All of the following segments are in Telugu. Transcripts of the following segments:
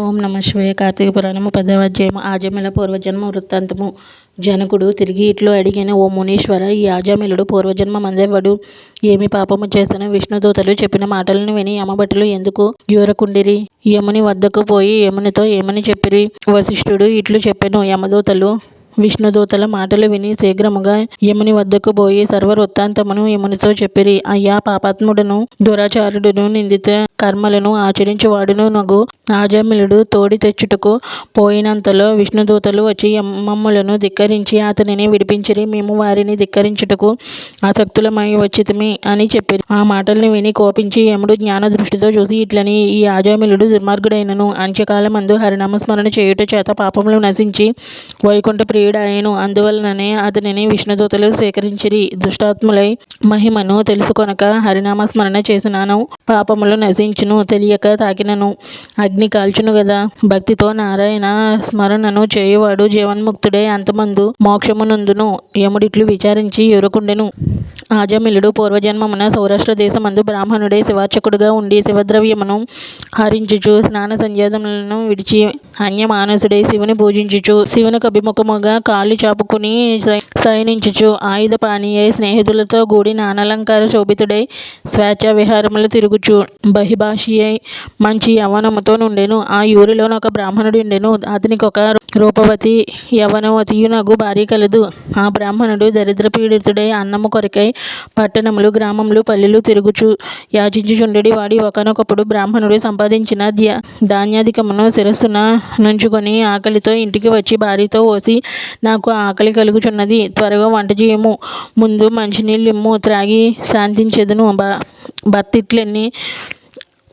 ఓం నమ శివాయ. కార్తీక పురాణము 10వ అధ్యాయము. ఆజమిల పూర్వజన్మ వృత్తాంతము. జనకుడు తిరిగి ఇట్లు అడిగిన, ఓ మునీశ్వర, ఈ ఆజమిలుడు పూర్వజన్మ మందెవడు? ఏమి పాపము చేసిన? విష్ణుదూతలు చెప్పిన మాటలను విని యమభటులు ఎందుకు యూరకుండిరి? యముని వద్దకు పోయి యమునితో ఏమని చెప్పిరి? వశిష్ఠుడు ఇట్లు చెప్పెను. యమదూతలు విష్ణుదూతల మాటలు విని శీఘ్రముగా యముని వద్దకు పోయి సర్వవృత్తాంతమును యమునితో చెప్పిరి. అయ్యా, పాపాత్ముడును దురాచారుడును నిందిత కర్మలను ఆచరించువాడును నగు ఆజమిలుడు తోడి తెచ్చుటకు పోయినంతలో విష్ణుదూతలు వచ్చి మమ్ములను ధిక్కరించి అతనిని విడిపించిరి. మేము వారిని ధిక్కరించుటకు ఆసక్తులమై వచ్చితిమి అని చెప్పిరి. ఆ మాటల్ని విని కోపించి యముడు జ్ఞాన దృష్టితో చూసి ఇట్లని, ఈ ఆజమిలుడు దుర్మార్గుడైనను అంత్యకాలమందు హరినామస్మరణ చేయుట చేత పాపములు నశించి వైకుంఠ ప్రియుడాయను. అందువలననే అతనిని విష్ణుదూతలు స్వీకరించిరి. దుష్టాత్ములై మహిమను తెలుసుకొనక హరినామస్మరణ చేసినాను పాపములు నశించును, తెలియక తాకినను అగ్ని కాల్చును గదా. భక్తితో నారాయణ స్మరణను చేయువాడు జీవన్ముక్తుడై అంతమందు మోక్షమునందును. యముడిట్లు విచారించి యూరకుండెను. ఆజమిలుడు పూర్వజన్మమున సౌరాష్ట్ర దేశమందు బ్రాహ్మణుడై శివార్చకుడుగా ఉండి శివద్రవ్యమును హరించుచు స్నాన సంధ్యాదములను విడిచి అన్యమానసుడై శివుని పూజించుచు శివునికి అభిముఖముగా కాళ్ళు చాపుకుని శయనించుచు ఆయుధపాణి అయి స్నేహితులతో కూడి నానాలంకార శోభితుడై స్వేచ్ఛా విహారములు తిరుగుచు బహిభాషి అయి మంచి యవ్వనముతో నుండెను. ఆ ఊరిలో ఒక బ్రాహ్మణుడుండెను. అతనికి ఒక రూపవతి యవ్వనవతియునగు భార్య కలదు. ఆ బ్రాహ్మణుడు దరిద్రపీడితుడై అన్నము కొరకై పట్టణములు గ్రామములు పల్లెలు తిరుగుచు యాచించుచుండెడి వాడి. ఒకనొకప్పుడు బ్రాహ్మణుడు సంపాదించిన ధాన్యాధికమును శిరస్సున నుంచుకొని ఆకలితో ఇంటికి వచ్చి భార్యతో, ఓసి, నాకు ఆకలి కలుగుచున్నది, త్వరగా వంట చేయము, ముందు మంచినీళ్ళిమ్ము, త్రాగి శాంతించెదను. భర్తిట్లెన్ని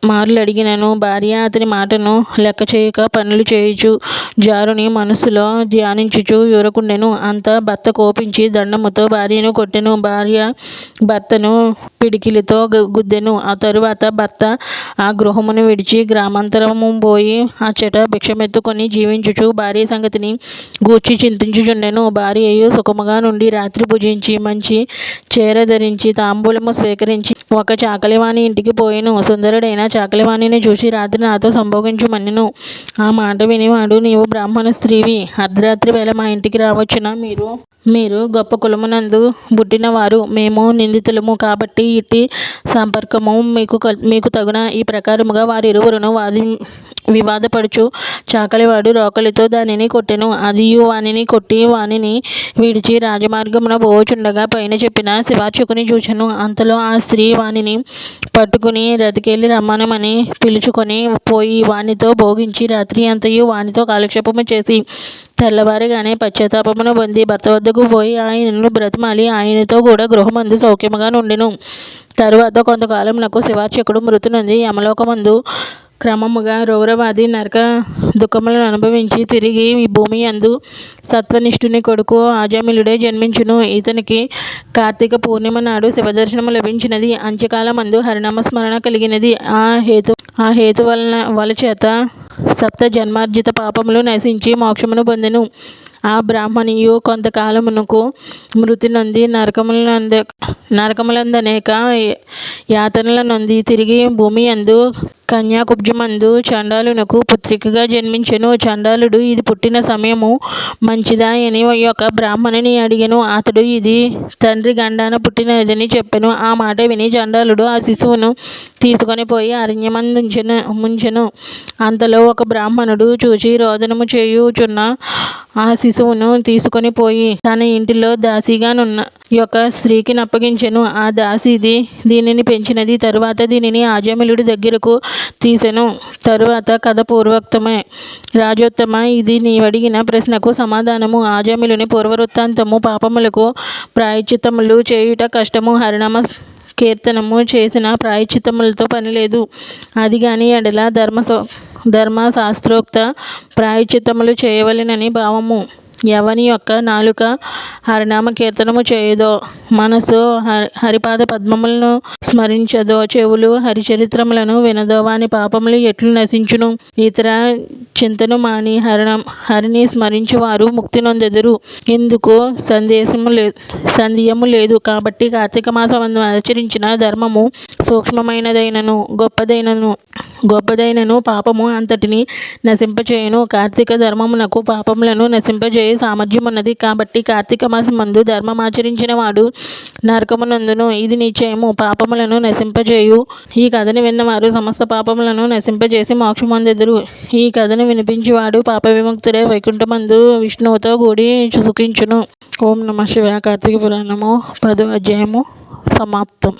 మార్లు అడిగినను భార్య అతని మాటను లెక్క చేయక పనులు చేయుచు జారుని మనస్సులో ధ్యానించుచు యూరకుండెను. అంత భర్త కోపించి దండముతో భార్యను కొట్టెను. భార్య భర్తను పిడికిలితో గుద్దెను. ఆ తరువాత భర్త ఆ గృహమును విడిచి గ్రామాంతరము పోయి అచ్చట భిక్షమెత్తుకొని జీవించుచు భార్య సంగతిని గూర్చి చింతించుచుండెను. భార్యయు సుఖముగా నుండి రాత్రి భుజించి మంచి చీర ధరించి తాంబూలము స్వీకరించి ఒక చాకలివాని ఇంటికి పోయెను. సుందరుడైన చాకలివాణిని చూసి రాత్రి నాతో సంభోగించుమనెను. ఆ మాట వినివాడు, నీవు బ్రాహ్మణ స్త్రీవి, అర్ధరాత్రి వేళ మా ఇంటికి రావచ్చునా? మీరు గొప్ప కులమునందు పుట్టినవారు, మేము నిందితులము కాబట్టి ఇట్టి సంపర్కము మీకు తగున? ఈ ప్రకారముగా వారిరువురును వివాదపడుచు చాకలివాడు రోకలితో దానిని కొట్టెను. అదియు వానిని కొట్టి వానిని విడిచి రాజమార్గమున పోచుండగా పైన చెప్పిన శివార్చకుని చూచెను. అంతలో ఆ స్త్రీ వానిని పట్టుకుని రతికెళ్ళి రమ్మనమని పిలుచుకొని పోయి వానితో భోగించి రాత్రి అంతయు వానితో కాలక్షేపము చేసి తెల్లవారిగానే పశ్చాత్తాపమును పొంది భర్త వద్దకు పోయి ఆయనను బ్రతిమాలి ఆయనతో కూడా గృహమందు సౌఖ్యముగా నుండెను. తరువాత కొంతకాలమునకు శివార్చకుడు మృతి నొంది యమలోకమందు క్రమముగా రౌరవాది నరక దుఃఖములను అనుభవించి తిరిగి ఈ భూమి యందు సత్వనిష్ఠుని కొడుకు ఆజమిలుడే జన్మించును. ఇతనికి కార్తీక పూర్ణిమ నాడు శివదర్శనము లభించినది. అంత్యకాలమందు హరినామస్మరణ కలిగినది. ఆ హేతు వల చేత సప్త జన్మార్జిత పాపములు నశించి మోక్షమును పొందెను. ఆ బ్రాహ్మణియు కొంతకాలమునకు మృతి నొంది నరకములందనేక యాతనల నొంది తిరిగి భూమి యందు కన్యాకుబ్జమందు చండాలునకు పుత్రికగా జన్మించెను. చండాలుడు ఇది పుట్టిన సమయము మంచిదా అని ఒక బ్రాహ్మణుని అడిగెను. అతడు ఇది తండ్రి గండాన పుట్టినదని చెప్పెను. ఆ మాట విని చండాలుడు ఆ శిశువును తీసుకొని పోయి అరణ్యమందు ముంచెను. అంతలో ఒక బ్రాహ్మణుడు చూచి రోదనము చేయుచున్న ఆ శిశువును తీసుకొని పోయి తన ఇంటిలో దాసిగానున్న యొక్క స్త్రీకి నప్పగించెను. ఆ దాసి దీనిని పెంచినది. తరువాత దీనిని ఆజమిలుడి దగ్గరకు తీసెను. తరువాత కథ పూర్వోక్తమే. రాజోత్తమ, ఇది నీవడిగిన ప్రశ్నకు సమాధానము. ఆజమిలుని పూర్వవృత్తాంతము. పాపములకు ప్రాయశ్చిత్తములు చేయుట కష్టము. హరినామ కీర్తనము చేసిన ప్రాయశ్చిత్తములతో పనిలేదు. అది గాని ఎడల ధర్మశాస్త్రోక్త ప్రాయశ్చిత్తములు చేయవలెనని భావము. ఎవని యొక్క నాలుక హరినామ కీర్తనము చేయదో, మనసు హరిపాద పద్మములను స్మరించదో, చెవులు హరిచరిత్రములను వినదో, వాని పాపములు ఎట్లు నశించును? ఇతర చింతను మాని హరిని స్మరించి వారు ముక్తి నొందెదరు. ఇందుకు సందేహము లేదు. కాబట్టి కార్తీక మాసమందు ఆచరించిన ధర్మము సూక్ష్మమైనదైనను గొప్పదైనను పాపము అంతటిని నశింపచేయును. కార్తీక ధర్మమునకు పాపములను నశింపజేయ సామర్థ్యమున్నది. కాబట్టి కార్తీక మాసమందు ధర్మమాచరించిన వాడు నరకమునందును. ఇది నిశ్చయము. పాపములను నశింపజేయు ఈ కథను విన్నవారు సమస్త పాపములను నశింపజేసి మోక్షం పొందెదరు. ఈ కథను వినిపించేవాడు పాప విముక్తుడై వైకుంఠమందు విష్ణువుతో కూడి సుఖించును. ఓం నమః శివాయ. కార్తీక పురాణము 10వ అధ్యాయము సమాప్తం.